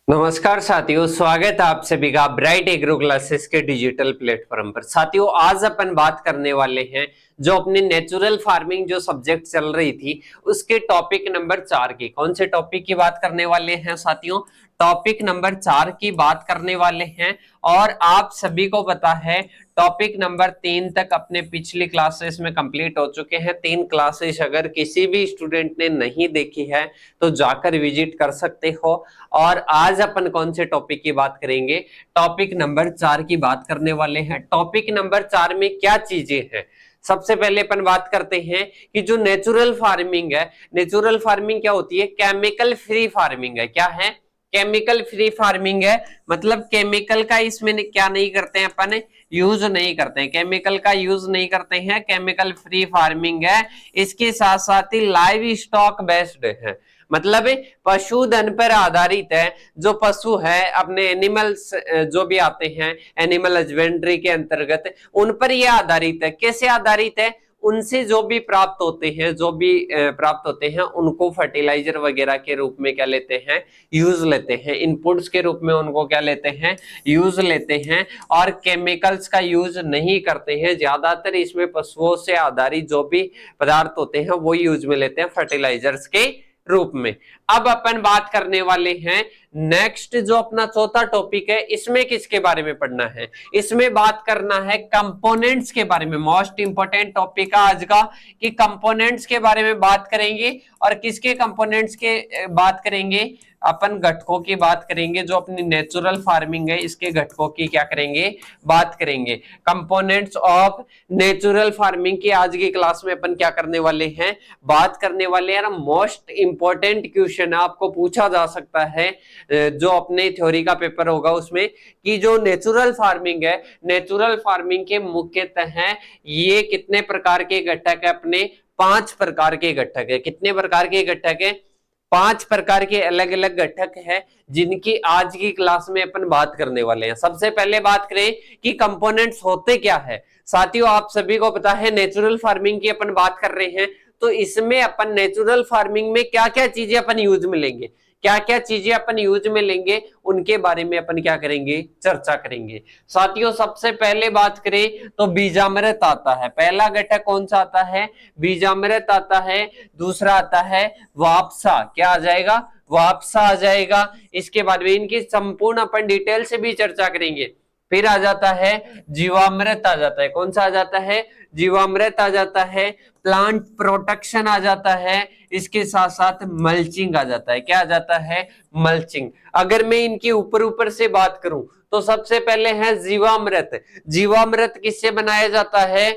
नमस्कार साथियों, स्वागत है आप सभी का ब्राइट एग्रो क्लासेस के डिजिटल प्लेटफॉर्म पर। साथियों, आज अपन बात करने वाले हैं जो अपनी नेचुरल फार्मिंग जो सब्जेक्ट चल रही थी उसके टॉपिक नंबर 4 की। कौन से टॉपिक की बात करने वाले हैं साथियों? टॉपिक नंबर 4 की बात करने वाले हैं। और आप सभी को पता है टॉपिक नंबर 3 तक अपने पिछली क्लासेस में कंप्लीट हो चुके हैं। 3 क्लासेस अगर किसी भी स्टूडेंट ने नहीं देखी है तो जाकर विजिट कर सकते हो। और आज अपन कौन से टॉपिक की बात करेंगे? टॉपिक नंबर 4 की बात करने वाले हैं। टॉपिक नंबर 4 में क्या चीजें हैं? सबसे पहले अपन बात करते हैं कि जो नेचुरल फार्मिंग है, नेचुरल फार्मिंग क्या होती है? केमिकल फ्री फार्मिंग है। क्या है? केमिकल फ्री फार्मिंग है। मतलब केमिकल का इसमें क्या नहीं करते हैं अपन? यूज नहीं करते हैं, केमिकल का यूज नहीं करते हैं। केमिकल फ्री फार्मिंग है। इसके साथ साथ ही लाइव स्टॉक बेस्ड है, मतलब पशुधन पर आधारित है। जो पशु है अपने एनिमल्स जो भी आते हैं एनिमल हस्बेंड्री के अंतर्गत, उन पर यह आधारित है। कैसे आधारित है? उनसे जो भी प्राप्त होते हैं, जो भी प्राप्त होते हैं उनको फर्टिलाइजर वगैरह के रूप में क्या लेते हैं? यूज लेते हैं। इनपुट्स के रूप में उनको क्या लेते हैं? यूज लेते हैं। और केमिकल्स का यूज नहीं करते हैं। ज्यादातर इसमें पशुओं से आधारित जो भी पदार्थ होते हैं वो यूज में लेते हैं फर्टिलाइजर्स के रूप में। अब अपन बात करने वाले हैं नेक्स्ट जो अपना चौथा टॉपिक है, इसमें किसके बारे में पढ़ना है? इसमें बात करना है कंपोनेंट्स के बारे में। मोस्ट इंपोर्टेंट टॉपिक है आज का कि कंपोनेंट्स के बारे में बात करेंगे। और किसके कंपोनेंट्स के बात करेंगे? अपन घटकों की बात करेंगे। जो अपनी नेचुरल फार्मिंग है इसके घटकों की क्या करेंगे? बात करेंगे। कंपोनेंट्स ऑफ नेचुरल फार्मिंग की आज की क्लास में अपन क्या करने वाले हैं? बात करने वाले हैं। मोस्ट इंपॉर्टेंट क्वेश्चन आपको पूछा जा सकता है जो अपने थ्योरी का पेपर होगा उसमें, कि जो नेचुरल फार्मिंग है, नेचुरल फार्मिंग के मुख्यतः ये कितने प्रकार के घटक है? अपने 5 प्रकार के घटक है। कितने प्रकार के घटक है? 5 प्रकार के अलग अलग घटक है जिनकी आज की क्लास में अपन बात करने वाले हैं। सबसे पहले बात करें कि कंपोनेंट्स होते क्या है। साथियों, आप सभी को पता है नेचुरल फार्मिंग की अपन बात कर रहे हैं, तो इसमें अपन नेचुरल फार्मिंग में क्या क्या चीजें अपन यूज में लेंगे, क्या क्या चीजें अपन यूज में लेंगे, उनके बारे में अपन क्या करेंगे? चर्चा करेंगे। साथियों, सबसे पहले बात करें तो बीजामृत आता है। पहला घटक कौन सा आता है? बीजामृत आता है। दूसरा आता है वापसा। क्या आ जाएगा? वापसा आ जाएगा। इसके बाद में इनकी संपूर्ण अपन डिटेल से भी चर्चा करेंगे। फिर आ जाता है जीवामृत आ जाता है। कौन सा आ जाता है? जीवामृत आ जाता है। प्लांट प्रोटेक्शन आ जाता है। इसके साथ साथ मल्चिंग आ जाता है। क्या आ जाता है? मल्चिंग। अगर मैं इनकी ऊपर ऊपर से बात करूं तो सबसे पहले है जीवामृत। जीवामृत किससे बनाया जाता है?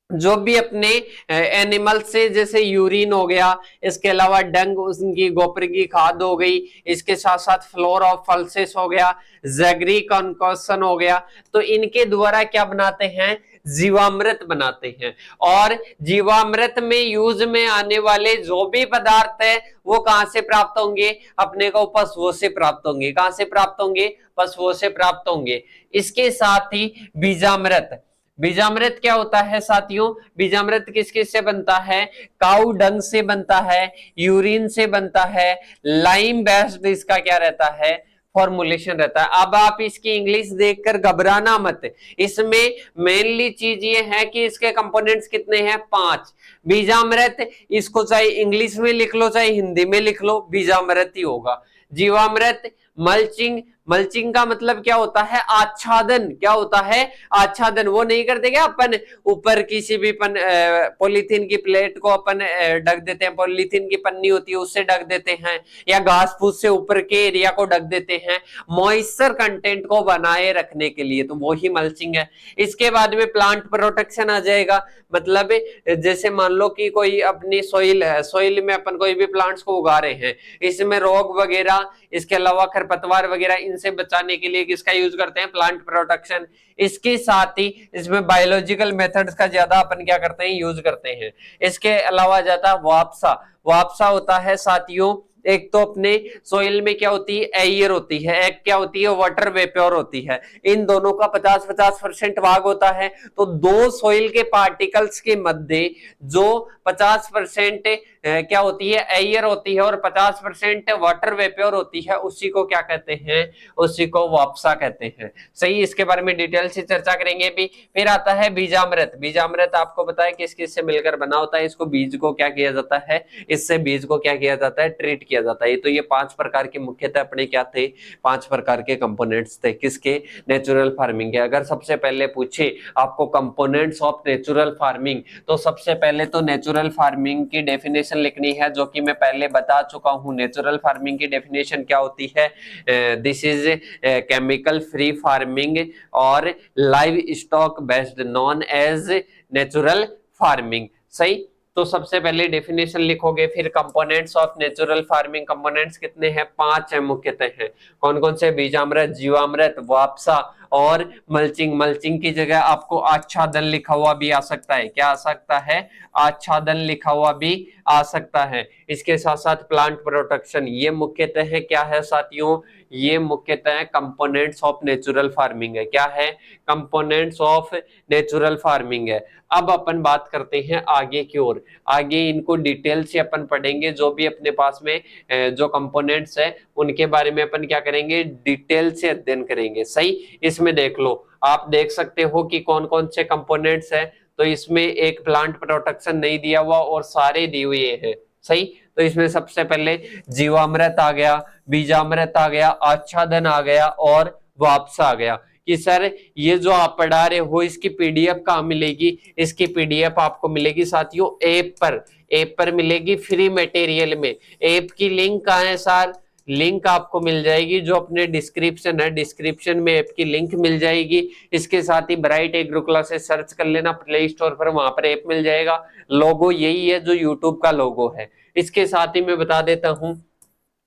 जो भी अपने एनिमल से, जैसे यूरिन हो गया, इसके अलावा डंग, उनकी गोबर की खाद हो गई, इसके साथ साथ फ्लोर ऑफ पल्सेस हो गया, जैगरी कॉन्कोशन हो गया, तो इनके द्वारा क्या बनाते हैं? जीवामृत बनाते हैं। और जीवामृत में यूज में आने वाले जो भी पदार्थ है वो कहां से प्राप्त होंगे? अपने को पशुओं से प्राप्त होंगे। कहां से प्राप्त होंगे? पशुओं से प्राप्त होंगे। इसके साथ ही बीजामृत, बीजामृत क्या होता है साथियों? बीजामृत किस किस से बनता है? काऊ डंग से बनता है, यूरिन से बनता है, लाइम बेस्ड इसका क्या रहता है? फॉर्मुलेशन रहता है। अब आप इसकी इंग्लिश देखकर घबराना मत। इसमें मेनली चीज ये है कि इसके कंपोनेंट्स कितने हैं? 5। बीजामृत, इसको चाहे इंग्लिश में लिख लो चाहे हिंदी में लिख लो, बीजामृत ही होगा। जीवामृत, मल्चिंग, मल्चिंग का मतलब क्या होता है? आच्छादन। क्या होता है? आच्छादन। वो नहीं करते क्या अपन ऊपर किसी भी पॉलीथीन की प्लेट को अपन ढक देते हैं, पॉलीथीन की पन्नी होती है उससे ढक देते हैं, या घास फूस से ऊपर के एरिया को ढक देते हैं मॉइस्चर कंटेंट को बनाए रखने के लिए, तो वो ही मल्चिंग है। इसके बाद में प्लांट प्रोटेक्शन आ जाएगा। मतलब जैसे मान लो कि कोई अपनी सोइल है, सोइल में अपन कोई भी प्लांट्स को उगा रहे हैं, इसमें रोग वगैरह, इसके अलावा खरपतवार वगैरह, इनसे बचाने के लिए किसका यूज करते हैं? Plant protection. इसके साथ ही इसमें बायोलॉजिकल मेथड्स का ज्यादा अपन क्या करते हैं? यूज करते हैं। इसके अलावा जाता वापसा। वापसा होता है साथियों, एक तो अपने सोइल में क्या होती है? एयर होती है, एक क्या होती है? वाटर वेपर होती है। इन दोनों का 50-50% भाग होता है। तो दो सोइल के पार्टिकल्स के मध्य जो 50% क्या होती है, एयर होती है, और 50% वाटर वेपर होती है, उसी को क्या कहते हैं, उसी को वापसा कहते हैं। सही, इसके बारे में डिटेल से चर्चा करेंगे भी। फिर आता है बीजामृत। बीजामृत आपको पता है किस किस से मिलकर बना होता है, इसको बीज को क्या किया जाता है, इससे बीज को क्या किया जाता है, ट्रीट किया जाता है। तो ये 5 प्रकार के मुख्यतः अपने क्या थे, 5 प्रकार के कंपोनेंट्स थे किसके, नेचुरल फार्मिंग के। अगर सबसे पहले पूछे आपको कंपोनेंट्स ऑफ नेचुरल फार्मिंग, तो सबसे पहले तो नेचुरल फार्मिंग की डेफिनेशन लिखनी है, जो कि मैं पहले बता चुका हूं। नेचुरल फार्मिंग की डेफिनेशन क्या होती है, this is chemical free farming और livestock based known as natural farming. सही, तो सबसे पहले डेफिनेशन लिखोगे, फिर components of natural farming. Components कितने हैं, 5 है मुख्यतः हैं। कौन कौन से, बीजामृत, जीवामृत, वापसा और मल्चिंग। मल्चिंग की जगह आपको आच्छादन लिखा हुआ भी आ सकता है। क्या आ सकता है, आच्छादन लिखा हुआ भी आ सकता है। इसके साथ साथ प्लांट प्रोटेक्शन, ये मुख्यतः है क्या है साथियों, ये मुख्यतः कंपोनेंट्स ऑफ नेचुरल फार्मिंग है। क्या है, कंपोनेंट्स ऑफ नेचुरल फार्मिंग है। अब अपन बात करते हैं आगे की ओर। आगे इनको डिटेल से अपन पढ़ेंगे, जो भी अपने पास में जो कंपोनेंट्स है उनके बारे में अपन क्या करेंगे, डिटेल से अध्ययन करेंगे। सही, इसमें देख लो, आप देख सकते हो कि कौन कौन से कंपोनेंट्स है। तो इसमें एक प्लांट प्रोटेक्शन नहीं दिया हुआ और सारे दिए हुए हैं। सही, तो इसमें सबसे पहले जीवामृत आ गया, बीजामृत आ गया, आच्छादन आ गया और वापसा आ गया। कि सर ये जो आप पढ़ा रहे हो इसकी पीडीएफ कहाँ मिलेगी, इसकी पीडीएफ आपको मिलेगी साथियों ऐप पर मिलेगी, फ्री मटेरियल में। ऐप की लिंक कहाँ है सर, लिंक आपको मिल जाएगी जो अपने डिस्क्रिप्शन है, डिस्क्रिप्शन में ऐप की लिंक मिल जाएगी। इसके साथ ही ब्राइट एग्रो क्लासेस सर्च कर लेना प्ले स्टोर पर, वहां पर ऐप मिल जाएगा। लोगो यही है जो यूट्यूब का लोगो है। इसके साथ ही मैं बता देता हूं,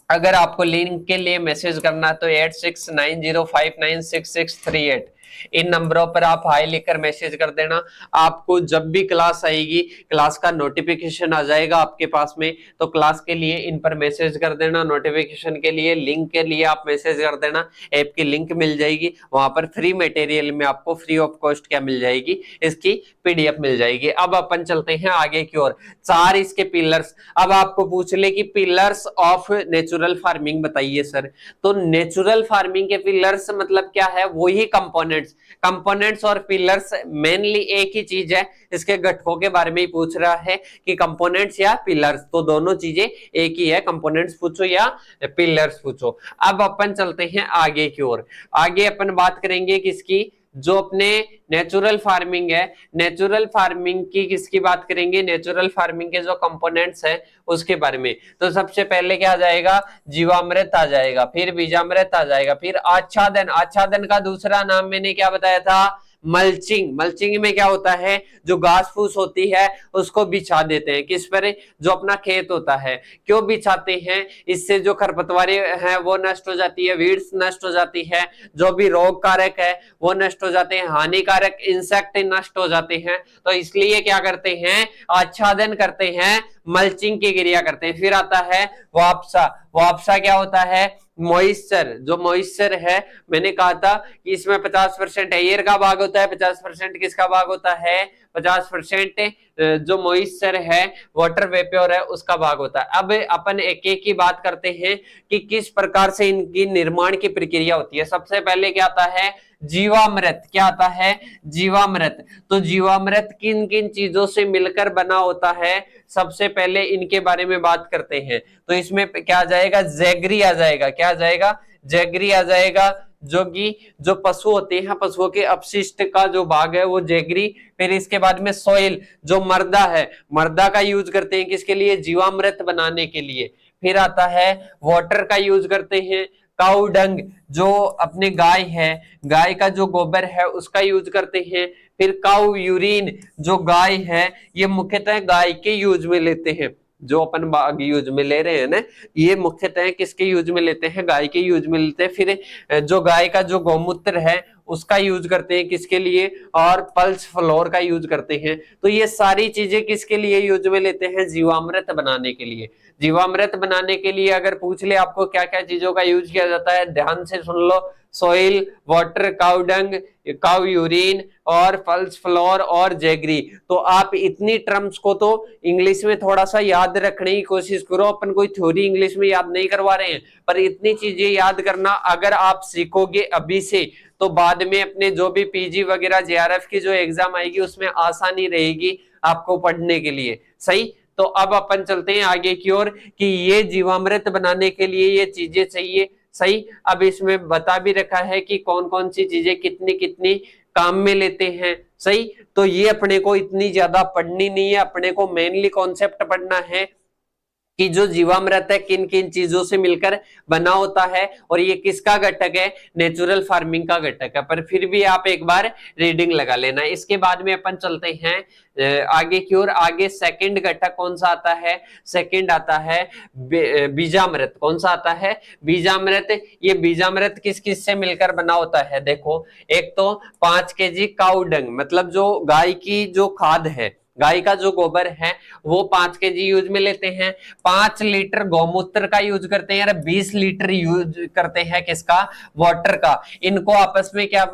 अगर आपको लिंक के लिए मैसेज करना तो 8690596638 इन नंबरों पर आप हाई लिखकर मैसेज कर देना। आपको जब भी क्लास आएगी, क्लास का नोटिफिकेशन आ जाएगा आपके पास में, तो क्लास के लिए इन पर मैसेज कर देना। नोटिफिकेशन के लिए, लिंक के लिए आप मैसेज कर देना, ऐप की लिंक मिल जाएगी। वहां पर फ्री मटेरियल में आपको फ्री ऑफ कॉस्ट क्या मिल जाएगी, इसकी पीडीएफ मिल जाएगी। अब अपन चलते हैं आगे की ओर। 4 इसके पिलर्स। अब आपको पूछ ले कि पिलर्स ऑफ नेचुरल फार्मिंग बताइए सर, तो नेचुरल फार्मिंग के पिलर्स मतलब क्या है, वही कंपोनेंट्स और पिलर्स मेनली एक ही चीज है। इसके घटकों के बारे में ही पूछ रहा है कि कंपोनेंट्स या पिलर्स, तो दोनों चीजें एक ही है, कंपोनेंट्स पूछो या पिलर्स पूछो। अब अपन चलते हैं आगे की ओर। आगे अपन बात करेंगे किसकी, जो अपने नेचुरल फार्मिंग है, नेचुरल फार्मिंग की किसकी बात करेंगे, नेचुरल फार्मिंग के जो कंपोनेंट्स हैं उसके बारे में। तो सबसे पहले क्या आ जाएगा, जीवामृत आ जाएगा, फिर बीजामृत आ जाएगा, फिर आच्छादन। आच्छादन का दूसरा नाम मैंने क्या बताया था, मल्चिंग। मल्चिंग में क्या होता है, जो घास फूस होती है उसको बिछा देते हैं, किस पर, जो अपना खेत होता है। क्यों बिछाते हैं, इससे जो खरपतवारें हैं वो नष्ट हो जाती है, वीड्स नष्ट हो जाती है, जो भी रोग कारक है वो नष्ट हो जाते हैं, हानिकारक इंसेक्ट नष्ट हो जाते हैं। तो इसलिए क्या करते हैं, आच्छादन करते हैं, मल्चिंग की क्रिया करते हैं। फिर आता है वापसा। वापसा क्या होता है, मॉइस्चर। जो मॉइस्चर है, मैंने कहा था कि इसमें 50% एयर का भाग होता है, 50% किसका भाग होता है, 50% जो मॉइस्चर है, वाटर वेपर है, उसका भाग होता है। अब अपन एक एक की बात करते हैं कि किस प्रकार से इनकी निर्माण की प्रक्रिया होती है। सबसे पहले क्या आता है, जीवामृत। क्या आता है, जीवामृत। तो जीवामृत किन किन चीजों से मिलकर बना होता है, सबसे पहले इनके बारे में बात करते हैं। तो इसमें क्या आ जाएगा, जैगरी आ जाएगा। क्या आ जाएगा, जैगरी आ जाएगा, जो कि जो पशु होते हैं, पशुओं के अपशिष्ट का जो भाग है वो जैगरी। फिर इसके बाद में सॉइल, जो मर्दा है, मर्दा का यूज करते हैं किसके लिए, जीवामृत बनाने के लिए। फिर आता है वाटर का यूज करते हैं, काऊ डंग, जो अपने गाय है, गाय का जो गोबर है उसका यूज करते हैं। फिर काऊ यूरिन, जो गाय है, ये मुख्यतः गाय के यूज में लेते हैं। जो अपन बाग यूज में ले रहे हैं ना, ये मुख्यतः किसके यूज में लेते हैं, गाय के यूज में लेते हैं। फिर जो गाय का जो गौमूत्र है उसका यूज करते हैं किसके लिए, और पल्स फ्लोर का यूज करते हैं। तो ये सारी चीजें किसके लिए यूज में लेते हैं, जीवामृत बनाने के लिए। जीवामृत बनाने के लिए अगर पूछ ले आपको क्या क्या चीजों का यूज किया जाता है, ध्यान से सुन लो। Soil, water, cow dung, cow urine और पल्स फ्लोर और जेगरी। तो आप इतनी टर्म्स को तो इंग्लिश में थोड़ा सा याद रखने की कोशिश करो। अपन कोई थ्योरी इंग्लिश में याद नहीं करवा रहे हैं, पर इतनी चीजें याद करना अगर आप सीखोगे अभी से तो बाद में अपने जो भी पीजी वगैरह जेआरएफ की जो एग्जाम आएगी उसमें आसानी रहेगी आपको पढ़ने के लिए। सही, तो अब अपन चलते हैं आगे की ओर कि ये जीवामृत बनाने के लिए ये चीजें चाहिए। सही, अब इसमें बता भी रखा है कि कौन कौन सी चीजें कितनी कितनी काम में लेते हैं। सही, तो ये अपने को इतनी ज्यादा पढ़नी नहीं है, अपने को मेनली कॉन्सेप्ट पढ़ना है कि जो जीवामृत है किन किन चीजों से मिलकर बना होता है और ये किसका घटक है, नेचुरल फार्मिंग का घटक है। पर फिर भी आप एक बार रीडिंग लगा लेना। इसके बाद में अपन चलते हैं आगे की ओर। आगे सेकंड घटक कौन सा आता है, सेकंड आता है बीजामृत। कौन सा आता है, बीजामृत। ये बीजामृत किस किस से मिलकर बना होता है, देखो। एक तो 5 kg काउ डंग, मतलब जो गाय की जो खाद है, गाय का जो गोबर है वो 5 kg यूज में लेते हैं। 5 लीटर गौमूत्र का यूज करते हैं, 20 लीटर यूज करते हैं किसका, वाटर का। इनको आपस में क्या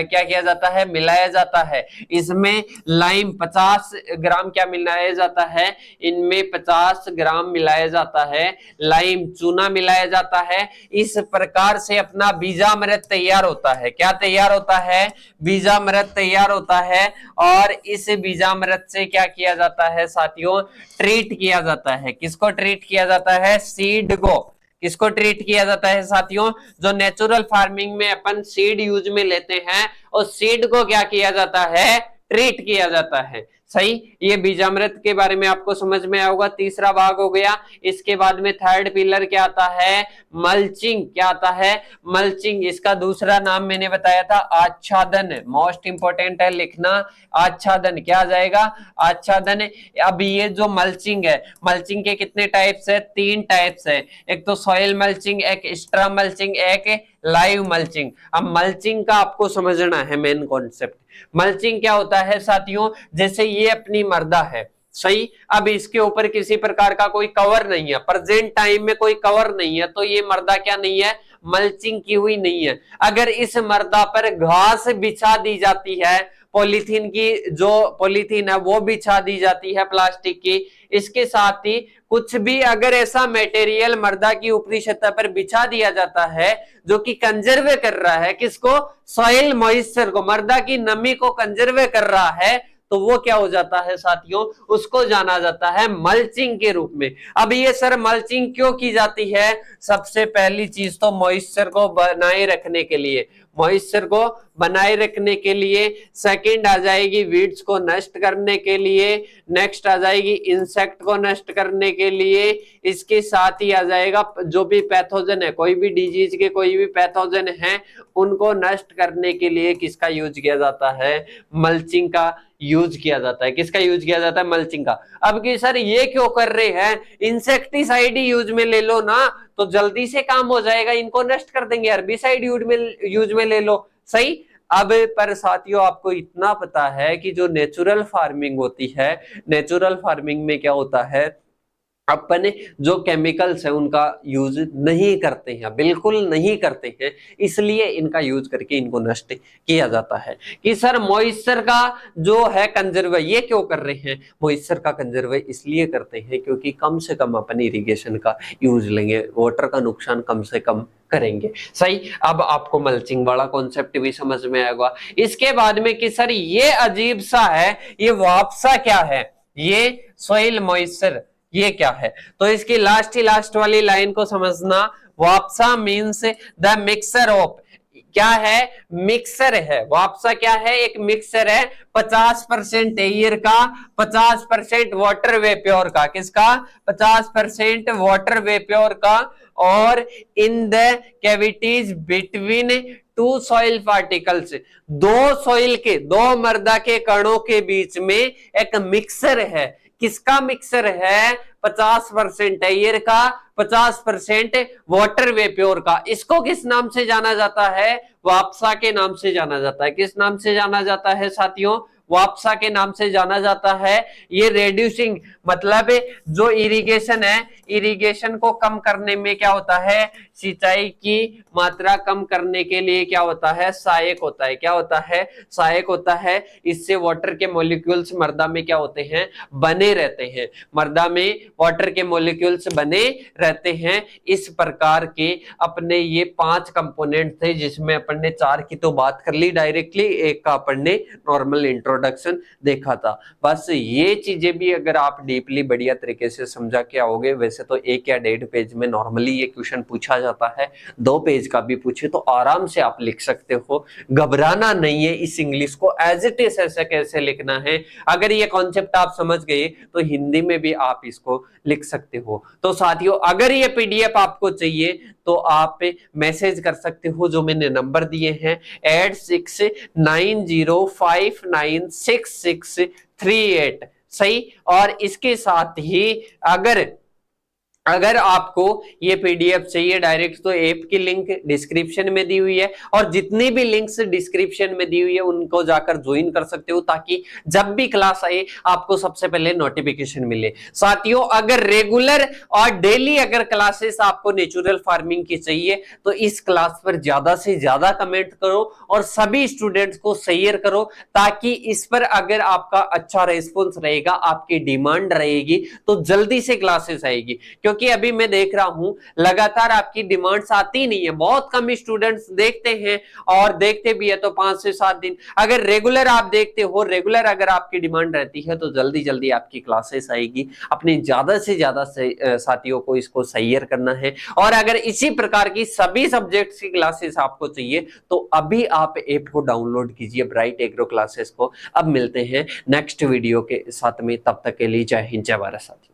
किया जाता है, मिलाया जाता है। इसमें लाइम 50 ग्राम क्या मिलाया जाता है, इनमें 50 ग्राम मिलाया जाता है लाइम, चूना मिलाया जाता है। इस प्रकार से अपना बीजामृत तैयार होता है। क्या तैयार होता है, बीजामृत तैयार होता है। और इस बीजामृत से क्या किया जाता है साथियों, ट्रीट किया जाता है। किसको ट्रीट किया जाता है, सीड को। किसको ट्रीट किया जाता है साथियों, जो नेचुरल फार्मिंग में अपन सीड यूज में लेते हैं उस सीड को क्या किया जाता है, ट्रीट किया जाता है। सही, ये बीजामृत के बारे में आपको समझ में आया होगा। तीसरा भाग हो गया। इसके बाद में थर्ड पिलर क्या आता है, मल्चिंग। क्या आता है, मल्चिंग। इसका दूसरा नाम मैंने बताया था आच्छादन। मोस्ट इंपॉर्टेंट है लिखना, आच्छादन। क्या आ जाएगा, आच्छादन। अब ये जो मल्चिंग है, मल्चिंग के कितने टाइप्स है, 3 टाइप्स है। एक तो सॉइल मल्चिंग, एक स्ट्रा मल्चिंग, एक लाइव मल्चिंग। अब मल्चिंग का आपको समझना है मेन कॉन्सेप्ट। मल्चिंग क्या होता है साथियों, जैसे ये अपनी मर्दा है। सही, अब इसके ऊपर किसी प्रकार का कोई कवर नहीं है, प्रेजेंट टाइम में कोई कवर नहीं है, तो ये मर्दा क्या नहीं है, मल्चिंग की हुई नहीं है। अगर इस मर्दा पर घास बिछा दी जाती है, पॉलीथीन की जो पॉलीथीन है वो बिछा दी जाती है प्लास्टिक की, इसके साथ ही कुछ भी अगर ऐसा मटेरियल मर्दा की ऊपरी सतह पर बिछा दिया जाता है जो कि कंजर्व कर रहा है किसको, सॉइल मॉइस्चर को, मर्दा की नमी को कंजर्व कर रहा है, तो वो क्या हो जाता है साथियों, उसको जाना जाता है मल्चिंग के रूप में। अब ये सर मल्चिंग क्यों की जाती है, सबसे पहली चीज तो मॉइस्चर को बनाए रखने के लिए, मॉइस्चर को बनाए रखने के लिए। सेकंड आ जाएगी वीड्स को नष्ट करने के लिए। नेक्स्ट आ जाएगी इंसेक्ट को नष्ट करने के लिए। इसके साथ ही आ जाएगा जो भी पैथोजन है, कोई भी डिजीज के कोई भी पैथोजन है उनको नष्ट करने के लिए किसका यूज किया जाता है, मल्चिंग का यूज किया जाता है। किसका यूज किया जाता है, मल्चिंग का। अब कि सर ये क्यों कर रहे हैं, इंसेक्टिसाइड यूज में ले लो ना तो जल्दी से काम हो जाएगा, इनको नष्ट कर देंगे, हर्बिसाइड यूज में ले लो। सही, अब पर साथियों आपको इतना पता है कि जो नेचुरल फार्मिंग होती है, नेचुरल फार्मिंग में क्या होता है, अपन जो केमिकल्स है उनका यूज नहीं करते हैं, बिल्कुल नहीं करते हैं, इसलिए इनका यूज करके इनको नष्ट किया जाता है। कि सर मॉइस्चर का जो है कंजर्व ये क्यों कर रहे हैं, मॉइस्चर का कंजर्व इसलिए करते हैं क्योंकि कम से कम अपन इरिगेशन का यूज लेंगे, वाटर का नुकसान कम से कम करेंगे। सही, अब आपको मल्चिंग वाला कॉन्सेप्ट भी समझ में आएगा। इसके बाद में कि सर ये अजीब सा है, ये वापसा क्या है, ये सॉइल मॉइस्चर ये क्या है, तो इसकी लास्ट वाली लाइन को समझना। वापसा मीन्स द मिक्सर ऑफ, क्या है, मिक्सर है। वापसा क्या है, एक मिक्सर है 50% एयर का, 50% वाटर वेप्योर का। किसका, 50% वाटर वेप्योर का। और in the cavities between 2 soil particles, 2 soil के, 2 मर्दा के कणों के बीच में एक मिक्सर है। किसका मिक्सर है, 50% एयर का, 50% वाटर वेप्योर का। इसको किस नाम से जाना जाता है? वापसा के नाम से जाना जाता है। किस नाम से जाना जाता है साथियों? वापसा के नाम से जाना जाता है। ये रेड्यूसिंग मतलब जो इरिगेशन है, इरिगेशन को कम करने में क्या होता है? सिंचाई की मात्रा कम करने के लिए क्या होता है? सहायक होता है। क्या होता है? सहायक होता है। इससे वाटर के मॉलिक्यूल्स मृदा में क्या होते हैं? बने रहते हैं। मृदा में वाटर के मॉलिक्यूल्स बने रहते हैं। इस प्रकार के अपने ये 5 कंपोनेंट थे, जिसमें अपन ने 4 की तो बात कर ली डायरेक्टली, एक का अपन ने नॉर्मल इंट्रोडक्शन देखा था। बस ये चीजें भी अगर आप डीपली बढ़िया तरीके से समझा के आओगे, वैसे तो 1 या 1.5 पेज में नॉर्मली ये क्वेश्चन पूछा जाता है, 2 पेज का भी पूछे तो आराम से आप लिख सकते हो। घबराना नहीं है, इस इंग्लिश को एज इट इज ऐसे कैसे लिखना है। अगर ये कॉन्सेप्ट आप समझ गए तो हिंदी में भी आप इसको लिख सकते हो। तो साथियों, अगर ये पीडीएफ आपको चाहिए तो आप मैसेज कर सकते हो, जो मैंने नंबर दिए हैं 8690596638। सही। और इसके साथ ही अगर आपको ये पीडीएफ चाहिए डायरेक्ट, तो ऐप की लिंक डिस्क्रिप्शन में दी हुई है, और जितनी भी लिंक्स डिस्क्रिप्शन में दी हुई है उनको जाकर ज्वाइन कर सकते हो, ताकि जब भी क्लास आए आपको सबसे पहले नोटिफिकेशन मिले। साथियों, अगर रेगुलर और डेली अगर क्लासेस आपको नेचुरल फार्मिंग की चाहिए तो इस क्लास पर ज्यादा से ज्यादा कमेंट करो और सभी स्टूडेंट्स को शेयर करो, ताकि इस पर अगर आपका अच्छा रेस्पॉन्स रहेगा, आपकी डिमांड रहेगी, तो जल्दी से क्लासेस आएगी। क्योंकि अभी मैं देख रहा हूं लगातार आपकी डिमांड्स आती नहीं है, बहुत कम स्टूडेंट्स देखते हैं, और देखते भी है तो 5 से 7 दिन। अगर रेगुलर आप देखते हो, रेगुलर अगर आपकी डिमांड रहती है, तो जल्दी जल्दी आपकी क्लासेस आएगी। अपने ज्यादा से ज्यादा साथियों को इसको शेयर करना है। और अगर इसी प्रकार की सभी सब्जेक्ट्स की क्लासेस आपको चाहिए तो अभी आप ऐप को डाउनलोड कीजिए, ब्राइट एग्रो क्लासेस को। अब मिलते हैं नेक्स्ट वीडियो के साथ में, तब तक के लिए जय हिंद, जय भारत साथियों।